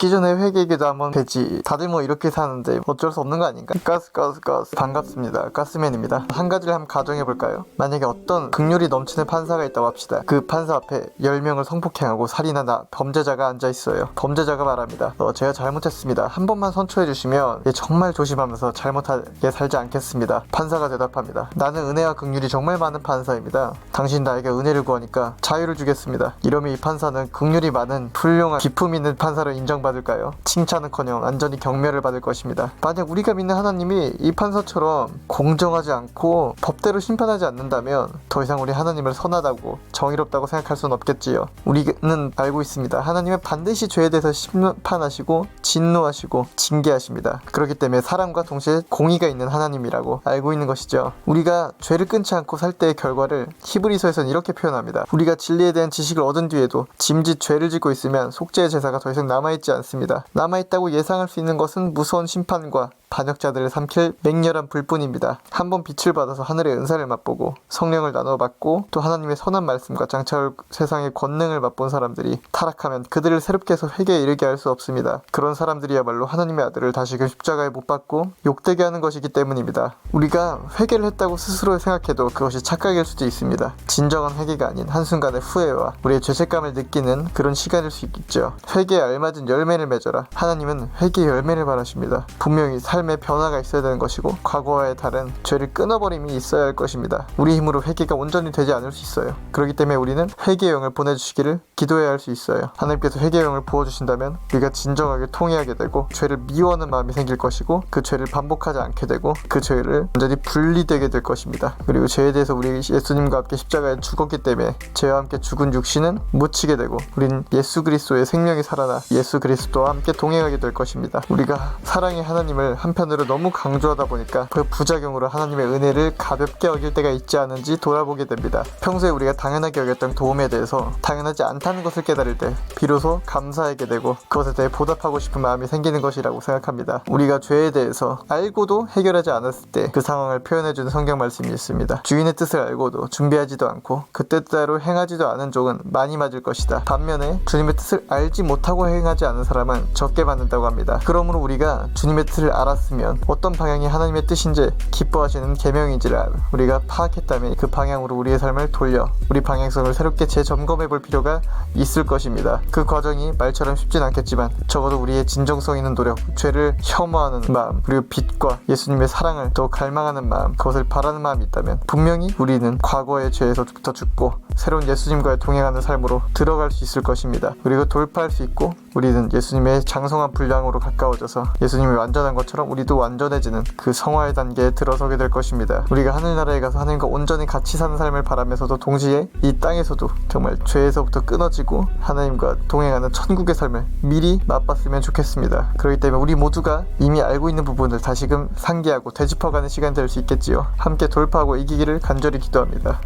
죽기 전에 회개 기도 한번 되지. 다들 뭐 이렇게 사는데 어쩔 수 없는 거 아닌가? 가스. 반갑습니다. 가스맨입니다. 한 가지를 한번 가정해볼까요? 만약에 어떤 긍휼이 넘치는 판사가 있다고 합시다. 그 판사 앞에 10명을 성폭행하고 살인한 범죄자가 앉아있어요. 범죄자가 말합니다. 제가 잘못했습니다. 한 번만 선처해주시면 정말 조심하면서 잘못하게 살지 않겠습니다. 판사가 대답합니다. 나는 은혜와 긍휼이 정말 많은 판사입니다. 당신 나에게 은혜를 구하니까 자유를 주겠습니다. 이러면 이 판사는 긍휼이 많은 훌륭한 기품 있는 판사로 인정받을까요? 칭찬은커녕 완전히 경멸을 받을 것입니다. 만약 우리가 믿는 하나님이 이 판사처럼 공정하지 않고 법대로 심판하지 않는다면 더 이상 우리 하나님을 선하다고 정의롭다고 생각할 수는 없겠지요. 우리는 알고 있습니다. 하나님은 반드시 죄에 대해서 심판하시고 진노하시고 징계하십니다. 그렇기 때문에 사랑과 동시에 공의가 있는 하나님이라고 알고 있는 것이죠. 우리가 죄를 끊지 않고 살 때의 결과를 히브리서에서는 이렇게 표현합니다. 우리가 진리에 대한 지식을 얻은 뒤에도 짐짓 죄를 짓고 있으면 속죄의 제사가 더 이상 남아있지 않습니다. 남아있다고 예상할 수 있는 것은 무서운 심판과 반역자들을 삼킬 맹렬한 불뿐입니다. 한번 빛을 받아서 하늘의 은사를 맛보고 성령을 나누어 받고 또 하나님의 선한 말씀과 장차올 세상의 권능을 맛본 사람들이 타락하면 그들을 새롭게 해서 회개에 이르게 할 수 없습니다. 그런 사람들이야말로 하나님의 아들을 다시금 십자가에 못 박고 욕되게 하는 것이기 때문입니다. 우리가 회개를 했다고 스스로 생각해도 그것이 착각일 수도 있습니다. 진정한 회개가 아닌 한순간의 후회와 우리의 죄책감을 느끼는 그런 시간일 수 있겠죠. 회개에 알맞은 열매를 맺어라. 하나님은 회개의 열매를 바라십니다. 분명히 삶의 변화가 있어야 되는 것이고 과거와의 다른 죄를 끊어버림이 있어야 할 것입니다. 우리 힘으로 회개가 온전히 되지 않을 수 있어요. 그렇기 때문에 우리는 회개의 영을 보내주시기를 기도해야 할 수 있어요. 하나님께서 회개의 영을 부어주신다면 우리가 진정하게 통회하게 되고 죄를 미워하는 마음이 생길 것이고 그 죄를 반복하지 않게 되고 그 죄를 완전히 분리되게 될 것입니다. 그리고 죄에 대해서 우리 예수님과 함께 십자가에 죽었기 때문에 죄와 함께 죽은 육신은 묻히게 되고 우린 예수 그리스도의 생명이 살아나 예수 그리스도와 함께 동행하게 될 것입니다. 우리가 사랑의 하나님을 한편으로 너무 강조하다 보니까 그 부작용으로 하나님의 은혜를 가볍게 여길 때가 있지 않은지 돌아보게 됩니다. 평소에 우리가 당연하게 여겼던 도움에 대해서 당연하지 않다는 것을 깨달을 때 비로소 감사하게 되고 그것에 대해 보답하고 싶은 마음이 생기는 것이라고 생각합니다. 우리가 죄에 대해서 알고도 해결하지 않았을 때 그 상황을 표현해주는 성경 말씀이 있습니다. 주인의 뜻을 알고도 준비하지도 않고 그 뜻대로 행하지도 않은 종은 많이 맞을 것이다. 반면에 주님의 뜻을 알지 못하고 행하지 않은 사람은 적게 받는다고 합니다. 그러므로 우리가 주님의 뜻을 알았으면 어떤 방향이 하나님의 뜻인지 기뻐하시는 계명인지를 우리가 파악했다면 그 방향으로 우리의 삶을 돌려 우리 방향성을 새롭게 재점검해 볼 필요가 있을 것입니다. 그 과정이 말처럼 쉽진 않겠지만 적어도 우리의 진정성 있는 노력, 죄를 혐오하는 마음, 그리고 빛과 예수님의 사랑을 더 갈망하는 마음, 그것을 바라는 마음이 있다면 분명히 우리는 과거의 죄에서부터 죽고 새로운 예수님과의 동행하는 삶으로 들어갈 수 있을 것입니다. 그리고 돌파할 수 있고 우리는 예수님의 장성한 분량으로 가까워져서 예수님이 완전한 것처럼 우리도 완전해지는 그 성화의 단계에 들어서게 될 것입니다. 우리가 하늘나라에 가서 하나님과 온전히 같이 사는 삶을 바라면서도 동시에 이 땅에서도 정말 죄에서부터 끊어지고 하나님과 동행하는 천국의 삶을 미리 맛봤으면 좋겠습니다. 그렇기 때문에 우리 모두가 이미 알고 있는 부분을 다시금 상기하고 되짚어가는 시간 될 수 있겠지요. 함께 돌파하고 이기기를 간절히 기도합니다.